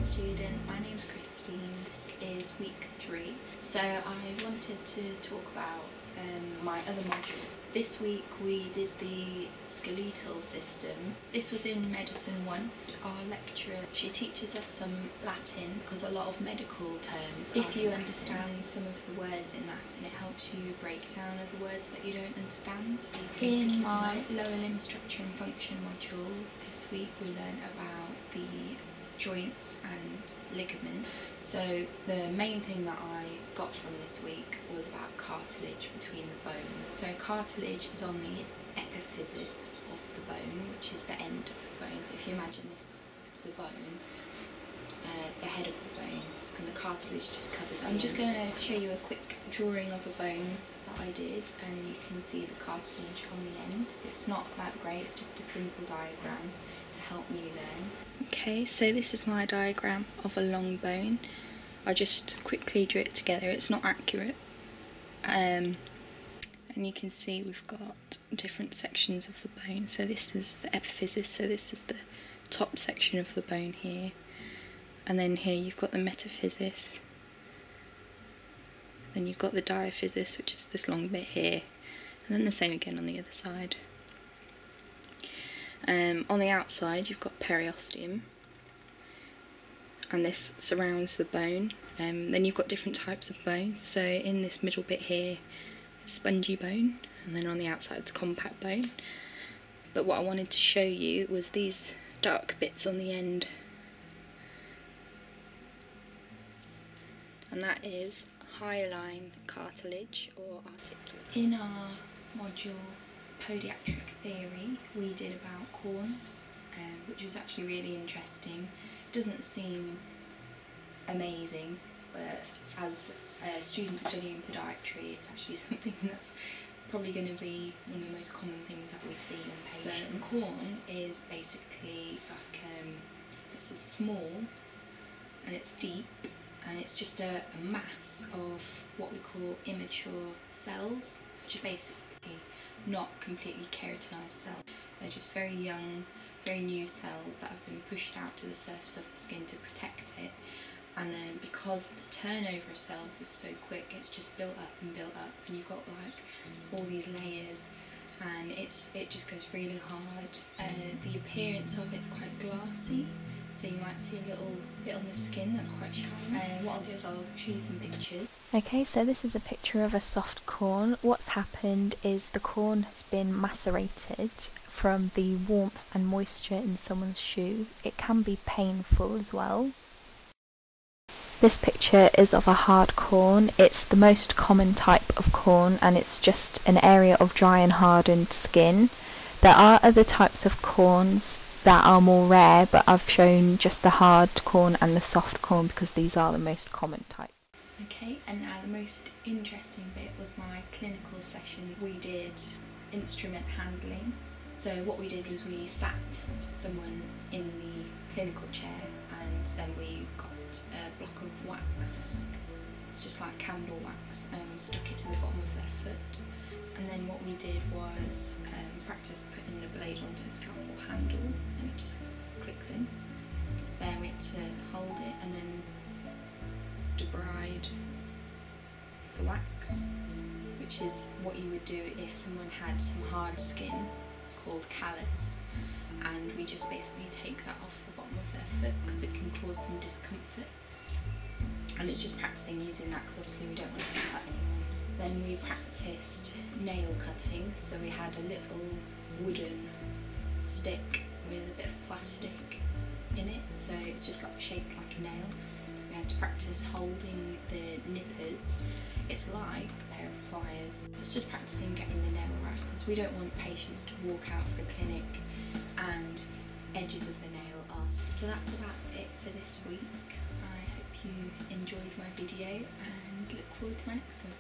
DiaryOfAPodStudent. My name's Christine. This is week 3. So I wanted to talk about my other modules. This week we did the skeletal system. This was in Medicine 1. Our lecturer, she teaches us some Latin because a lot of medical terms, if you understand some of the words in Latin, it helps you break down other words that you don't understand. So in my lower limb structure and function module this week we learned about the joints and ligaments. So the main thing that I got from this week was about cartilage between the bones. So cartilage is on the epiphysis of the bone, which is the end of the bone. So if you imagine this as a bone, the head of the bone, and the cartilage just covers it. I'm just going to show you a quick drawing of a bone that I did, and you can see the cartilage on the end. It's not that great, it's just a simple diagram to help me learn. Okay, so this is my diagram of a long bone. I just quickly drew it together. It's not accurate. And you can see we've got different sections of the bone. So this is the epiphysis, so this is the top section of the bone here. And then here you've got the metaphysis. Then you've got the diaphysis, which is this long bit here. And then the same again on the other side. On the outside you've got periosteum, and this surrounds the bone. Then you've got different types of bones. So in this middle bit here, it's spongy bone, and then on the outside it's compact bone. But what I wanted to show you was these dark bits on the end, and that is hyaline cartilage or articulate. In our module Podiatric Theory we did about corns, which was actually really interesting. It doesn't seem amazing, but as a student studying podiatry it's actually something that's probably going to be one of the most common things that we see in patients. So the corn is basically like, it's a small and it's deep, and it's just a mass of what we call immature cells, which are basically not completely keratinized cells. They're just very young, very new cells that have been pushed out to the surface of the skin to protect it. And then because the turnover of cells is so quick, it's just built up, and you've got like all these layers, and it just goes really hard. The appearance of it's quite glassy, so you might see a little bit on the skin that's quite shiny. What I'll do is I'll show you some pictures. Okay, so this is a picture of a soft corn. What's happened is the corn has been macerated from the warmth and moisture in someone's shoe. It can be painful as well. This picture is of a hard corn. It's the most common type of corn, and it's just an area of dry and hardened skin. There are other types of corns that are more rare, but I've shown just the hard corn and the soft corn because these are the most common types. Okay, and now the most interesting bit was my clinical session. We did instrument handling. So what we did was we sat someone in the clinical chair, and then we got a block of wax, it's just like candle wax, and stuck it to the bottom of their foot. And then what we did was practice putting the blade onto a scalpel handle, and it just clicks in. Then we had to hold it and then debride the wax, which is what you would do if someone had some hard skin called callus, and we just basically take that off the bottom of their foot because it can cause some discomfort. And it's just practicing using that because obviously we don't want to cut anyone. Then we practiced nail cutting, so we had a little wooden stick with a bit of plastic in it, so it's just like shaped like a nail. We had to practice holding the nippers. It's like a pair of pliers. It's just practicing getting the nail right because we don't want patients to walk out of the clinic and edges of the nail are still. So that's about it for this week. I hope you enjoyed my video and look forward to my next one.